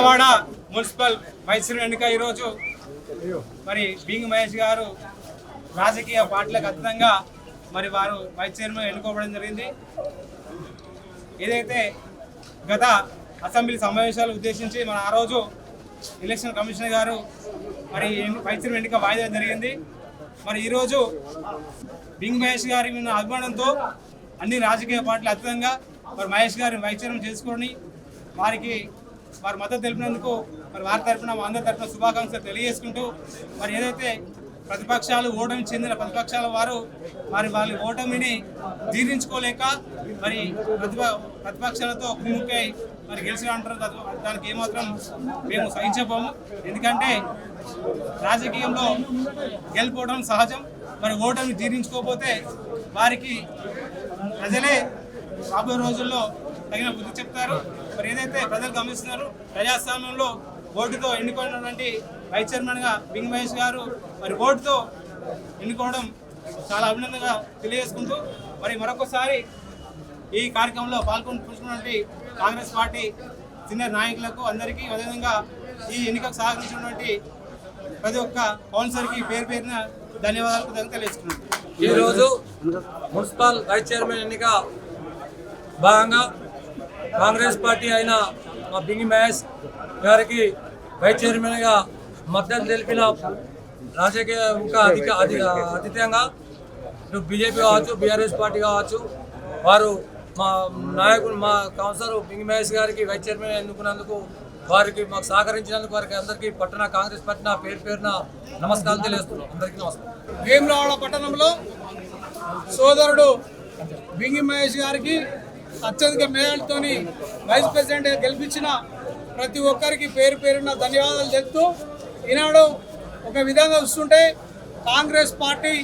Vemulawada municipal vice chairman ఎన్నిక ఈరోజు మరి బింగ్ మహేష్ గారు రాజకీయ పార్టీలకు అతీతంగా మరి వారు వైస్ చైర్మన్ ఎన్నుకోవడం జరిగింది. ఏదైతే గత అసెంబ్లీ సమావేశాలు ఉద్దేశించి మన ఆ రోజు ఎలక్షన్ కమిషనర్ గారు మరి వైస్ చైర్మన్ ఎన్నిక వాయిదా జరిగింది. మరి ఈరోజు బింగ్ మహేష్ గారి మీద అభిమానంతో అన్ని రాజకీయ పార్టీలు అతీతంగా మరి మహేష్ గారిని వైస్ చైర్మన్ చేసుకొని వారి మద్దతు తెలిపినందుకు మరి వారి తరఫున అందరి తరఫున శుభాకాంక్షలు తెలియజేసుకుంటూ మరి ఏదైతే ప్రతిపక్షాలు ఓటమి చెందిన ప్రతిపక్షాల వారు మరి వాళ్ళ ఓటమిని జీర్ణించుకోలేక మరి ప్రతిపక్షాలతో కుమ్ముక్కై మరి గెలిచిన అంటారు. దానికి ఏమాత్రం మేము సహించబోము. ఎందుకంటే రాజకీయంలో గెలిపోవడం సహజం. మరి ఓటమి జీర్ణించుకోకపోతే వారికి ప్రజలే రాబోయే రోజుల్లో తగిన బుద్ధి చెప్తారు. మరి ఏదైతే ప్రజలు గమనిస్తున్నారు, ప్రజాస్వామ్యంలో ఓటుతో ఎన్నుకున్నటువంటి వైస్ చైర్మన్గా బింగ్ మహేష్ గారు మరి ఓటుతో ఎన్నుకోవడం చాలా అభినందనగా తెలియజేసుకుంటూ మరి మరొకసారి ఈ కార్యక్రమంలో పాల్గొన్నటువంటి కాంగ్రెస్ పార్టీ సీనియర్ నాయకులకు అందరికీ అదేవిధంగా ఈ ఎన్నికకు సహకరించినటువంటి ప్రతి ఒక్క కౌన్సిలర్కి పేరున ధన్యవాదాలు తెలియజేసుకున్నాను. ఈరోజు మున్సిపల్ వైస్ చైర్మన్ ఎన్నిక భాగంగా కాంగ్రెస్ పార్టీ అయిన మా బింగి మహేష్ గారికి వైస్ చైర్మన్గా మద్దతు తెలిపిన రాజకీయ అతీతంగా ఇటు బీజేపీ కావచ్చు, బీఆర్ఎస్ పార్టీ కావచ్చు, వారు మా నాయకులు మా కౌన్సిలర్ బింగి మహేష్ గారికి వైస్ చైర్మన్ ఎన్నుకున్నందుకు వారికి మాకు సహకరించినందుకు వారికి అందరికీ పట్టణ కాంగ్రెస్ పట్టణ పేరున నమస్కారాలు తెలియజేస్తున్నాం. అందరికీ నమస్కారం. వేములవాడ పట్టణంలో సోదరుడు బింగి మహేష్ గారికి అత్యధిక మేయర్తోని వైస్ ప్రెసిడెంట్గా గెలిపించిన ప్రతి ఒక్కరికి పేరున ధన్యవాదాలు తెలుపుతూ ఈనాడు ఒక విధంగా చూస్తుంటే కాంగ్రెస్ పార్టీ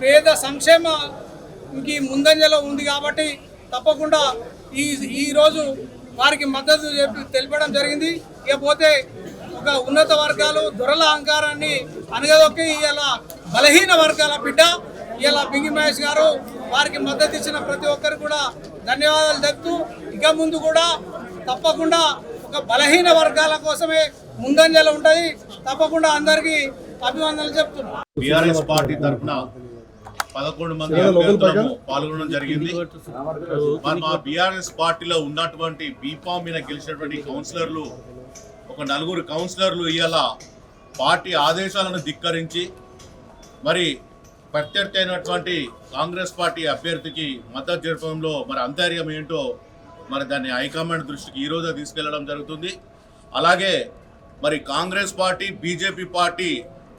పేద సంక్షేమానికి ముందంజలో ఉంది కాబట్టి తప్పకుండా ఈరోజు వారికి మద్దతు తెలపడం జరిగింది. ఇకపోతే ఒక ఉన్నత వర్గాలు దొరల అహంకారాన్ని అనగదొక్కి ఇలా బలహీన వర్గాల బిడ్డ ఇలా బింగి మహేష్ గారు వారికి మద్దతు ఇచ్చిన ప్రతి ఒక్కరు కూడా ధన్యవాదాలు తెలుపుతూ ఇక ముందు కూడా తప్పకుండా ఒక బలహీన వర్గాల కోసమే ముందంజలు ఉంటాయి. తప్పకుండా అందరికీ అభివందనలు చెప్తున్నాను. బీఆర్ఎస్ పార్టీ తరఫున 11 మంది అభ్యర్థులు పాల్గొనడం జరిగింది. మా బీఆర్ఎస్ పార్టీలో ఉన్నటువంటి బీఫామ్ మీద గెలిచినటువంటి కౌన్సిలర్లు ఒక 4 కౌన్సిలర్లు ఇవాళ పార్టీ ఆదేశాలను ధిక్కరించి మరి ప్రత్యర్థి అయినటువంటి కాంగ్రెస్ పార్టీ అభ్యర్థికి మద్దతు జరపడంలో మరి అంతర్యం ఏంటో మరి దాన్ని హైకమాండ్ దృష్టికి ఈరోజు తీసుకెళ్లడం జరుగుతుంది. అలాగే మరి కాంగ్రెస్ పార్టీ బీజేపీ పార్టీ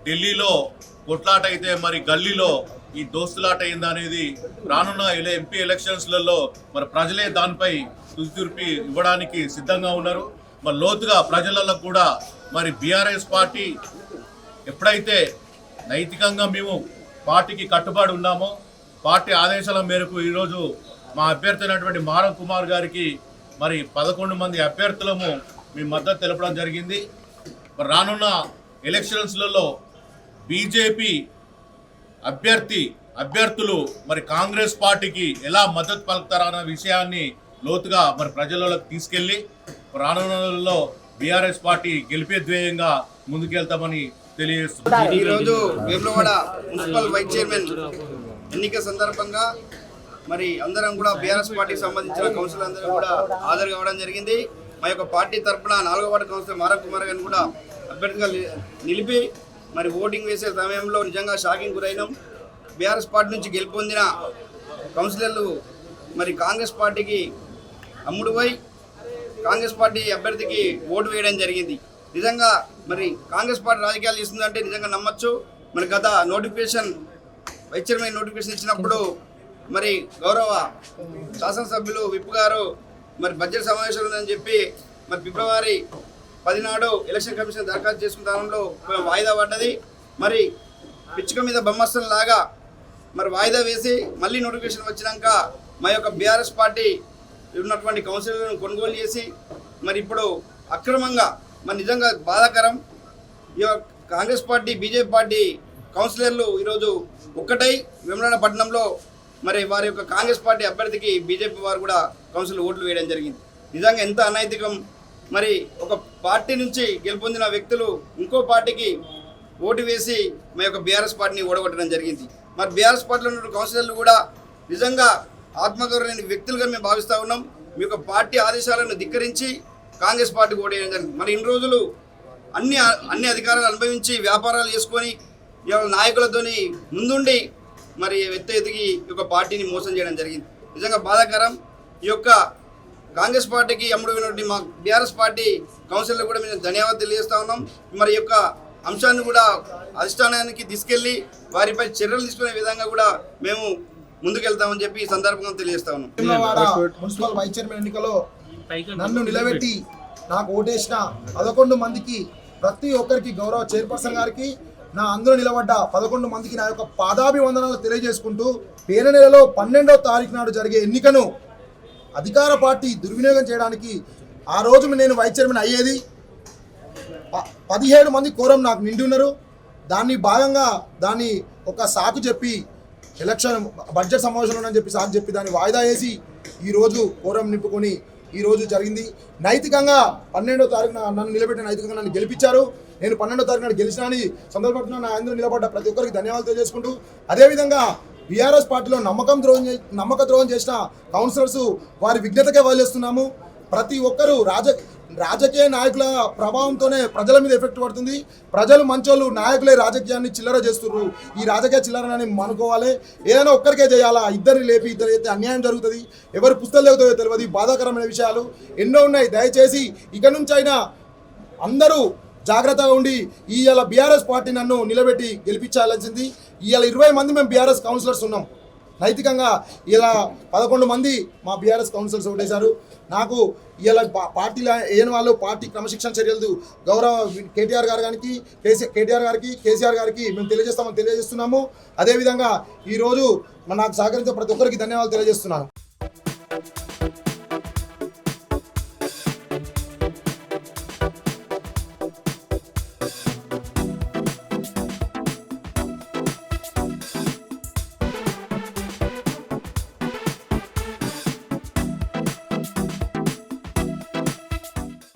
ఢిల్లీలో కొట్లాట అయితే మరి గల్లీలో ఈ దోస్తులాట అయిందనేది రానున్న ఎంపీ ఎలక్షన్స్లలో మరి ప్రజలే దానిపై తుదితీర్పు ఇవ్వడానికి సిద్ధంగా ఉన్నారు. మరి లోతుగా ప్రజలలో కూడా మరి బీఆర్ఎస్ పార్టీ ఎప్పుడైతే నైతికంగా మేము పార్టీకి కట్టుబడి ఉన్నామో పార్టీ ఆదేశాల మేరకు ఈరోజు మా అభ్యర్థి అయినటువంటి మారం కుమార్ గారికి మరి 11 మంది అభ్యర్థులము మీ మద్దతు తెలపడం జరిగింది. మరి రానున్న ఎలక్షన్స్లలో బీజేపీ అభ్యర్థులు మరి కాంగ్రెస్ పార్టీకి ఎలా మద్దతు పలుకుతారన్న విషయాన్ని లోతుగా మరి ప్రజలకు తీసుకెళ్లి రానున్న రోజుల్లో బీఆర్ఎస్ పార్టీ గెలిపే ధ్యేయంగా ముందుకెళ్తామని తెలియజేస్తున్నారు. ఈరోజు వేములవాడ మున్సిపల్ వైస్ చైర్మన్ ఎన్నిక సందర్భంగా మరి అందరం కూడా బీఆర్ఎస్ పార్టీకి సంబంధించిన కౌన్సిలర్ అందరూ కూడా హాజరు కావడం జరిగింది. మా యొక్క పార్టీ తరఫున 4వ వార్డు కౌన్సిలర్ మారం కుమార్ గారిని కూడా అభ్యర్థిగా నిలిపి మరి ఓటింగ్ వేసే సమయంలో నిజంగా షాకింగ్ గురైనాం. బీఆర్ఎస్ పార్టీ నుంచి గెలుపొందిన కౌన్సిలర్లు మరి కాంగ్రెస్ పార్టీకి అమ్ముడుపోయి కాంగ్రెస్ పార్టీ అభ్యర్థికి ఓటు వేయడం జరిగింది. నిజంగా మరి కాంగ్రెస్ పార్టీ రాజకీయాలు చేస్తుందంటే నిజంగా నమ్మచ్చు. మరి గత నోటిఫికేషన్ వైస్ చైర్మన్ నోటిఫికేషన్ ఇచ్చినప్పుడు మరి గౌరవ శాసనసభ్యులు విప్ గారు మరి బడ్జెట్ సమావేశాలు ఉందని చెప్పి మరి ఫిబ్రవరి 10 నాడు ఎలక్షన్ కమిషన్ దరఖాస్తు చేసుకున్న వాయిదా పడ్డది. మరి పిచ్చుక మీద బొమ్మస్తం లాగా మరి వాయిదా వేసి మళ్ళీ నోటిఫికేషన్ వచ్చినాక మా యొక్క బీఆర్ఎస్ పార్టీ ఉన్నటువంటి కౌన్సిలర్లను కొనుగోలు చేసి మరి ఇప్పుడు అక్రమంగా మరి నిజంగా బాధాకరం. ఈ కాంగ్రెస్ పార్టీ బీజేపీ పార్టీ కౌన్సిలర్లు ఈరోజు ఒక్కటై వేములవాడ పట్టణంలో మరి వారి యొక్క కాంగ్రెస్ పార్టీ అభ్యర్థికి బీజేపీ వారు కూడా కౌన్సిల్ ఓట్లు వేయడం జరిగింది. నిజంగా ఎంత అనైతికం మరి ఒక పార్టీ నుంచి గెలుపొందిన వ్యక్తులు ఇంకో పార్టీకి ఓటు వేసి మా యొక్క బీఆర్ఎస్ పార్టీని ఓడగొట్టడం జరిగింది. మరి బీఆర్ఎస్ పార్టీలో ఉన్న కౌన్సిలర్లు కూడా నిజంగా ఆత్మగౌరవమైన వ్యక్తులుగా మేము భావిస్తూ ఉన్నాం. మీ యొక్క పార్టీ ఆదేశాలను ధిక్కరించి కాంగ్రెస్ పార్టీకి ఓటేయడం జరిగింది. మరి ఇన్ని రోజులు అన్ని అధికారాలు అనుభవించి వ్యాపారాలు చేసుకొని నాయకులతోని ముందుండి మరి ఎదిగి ఈ యొక్క పార్టీని మోసం చేయడం జరిగింది. నిజంగా బాధాకరం. ఈ యొక్క కాంగ్రెస్ పార్టీకి అమ్ముడుపోయినటువంటి మా బీఆర్ఎస్ పార్టీ కౌన్సిలర్లు కూడా మేము ధన్యవాదాలు తెలియజేస్తా ఉన్నాం. మరి యొక్క అంశాన్ని కూడా అధిష్టానానికి తీసుకెళ్లి వారిపై చర్యలు తీసుకునే విధంగా కూడా మేము ముందుకెళ్తామని చెప్పి ఈ సందర్భంగా తెలియజేస్తా ఉన్నాం. వేములవాడ మున్సిపల్ వైస్ చైర్మన్ ఎన్నికలో నన్ను నిలబెట్టి నాకు ఓటేసిన 11 మందికి ప్రతి ఒక్కరికి గౌరవ చైర్పర్సన్ గారికి నా అందులో నిలబడ్డ 11 మందికి నా యొక్క పాదాభివందనాలు తెలియజేసుకుంటూ పేరు నెలలో 12వ తారీఖు నాడు జరిగే ఎన్నికను అధికార పార్టీ దుర్వినియోగం చేయడానికి ఆ రోజు నేను వైస్ చైర్మన్ అయ్యేది 17 మంది కోరం నాకు నిండి ఉన్నారు. దాన్ని భాగంగా దాన్ని ఒక సాకు చెప్పి ఎలక్షన్ బడ్జెట్ సమావేశంలో అని చెప్పి సాకు చెప్పి దాన్ని వాయిదా వేసి ఈరోజు కోరం నింపుకొని ఈరోజు జరిగింది. నైతికంగా 12వ తారీఖున నన్ను నిలబెట్టిన నైతికంగా నన్ను గెలిపించారు. నేను 12వ తారీఖు నాడు గెలిచినాని సందర్భంగా నా అందరూ నిలబడ్డ ప్రతి ఒక్కరికి ధన్యవాదాలు తెలియజేసుకుంటూ అదేవిధంగా బీఆర్ఎస్ పార్టీలో నమ్మక ద్రోహం చేసిన కౌన్సిలర్స్ వారి విజ్ఞతకే వదిలేస్తున్నాము. ప్రతి ఒక్కరూ రాజకీయ నాయకుల ప్రభావంతోనే ప్రజల మీద ఎఫెక్ట్ పడుతుంది. ప్రజలు మంచోళ్ళు, నాయకులే రాజకీయాన్ని చిల్లర చేస్తున్నారు. ఈ రాజకీయ చిల్లరని అనుకోవాలి. ఏదైనా ఒక్కరికే చేయాలా, ఇద్దరిని లేపి ఇద్దరు అయితే అన్యాయం జరుగుతుంది. ఎవరు పుస్తకాలు లేవుతాయో తెలియదు. బాధాకరమైన విషయాలు ఎన్నో ఉన్నాయి. దయచేసి ఇక నుంచి అయినా అందరూ జాగ్రత్తగా ఉండి ఇవాళ బీఆర్ఎస్ పార్టీ నన్ను నిలబెట్టి గెలిపించాల్సింది. ఇవాళ 20 మంది మేము బీఆర్ఎస్ కౌన్సిలర్స్ ఉన్నాం. నైతికంగా ఇలా 11 మంది మా బీఆర్ఎస్ కౌన్సిలర్స్ ఓటేశారు. నాకు ఇలా పార్టీలో ఏని వాళ్ళు పార్టీ క్రమశిక్షణ చర్యలు గౌరవ కేటీఆర్ గారికి కేసీఆర్ గారికి మేము తెలియజేస్తున్నాము. అదేవిధంగా ఈరోజు నాకు సహకరించే ప్రతి ఒక్కరికి ధన్యవాదాలు తెలియజేస్తున్నాను.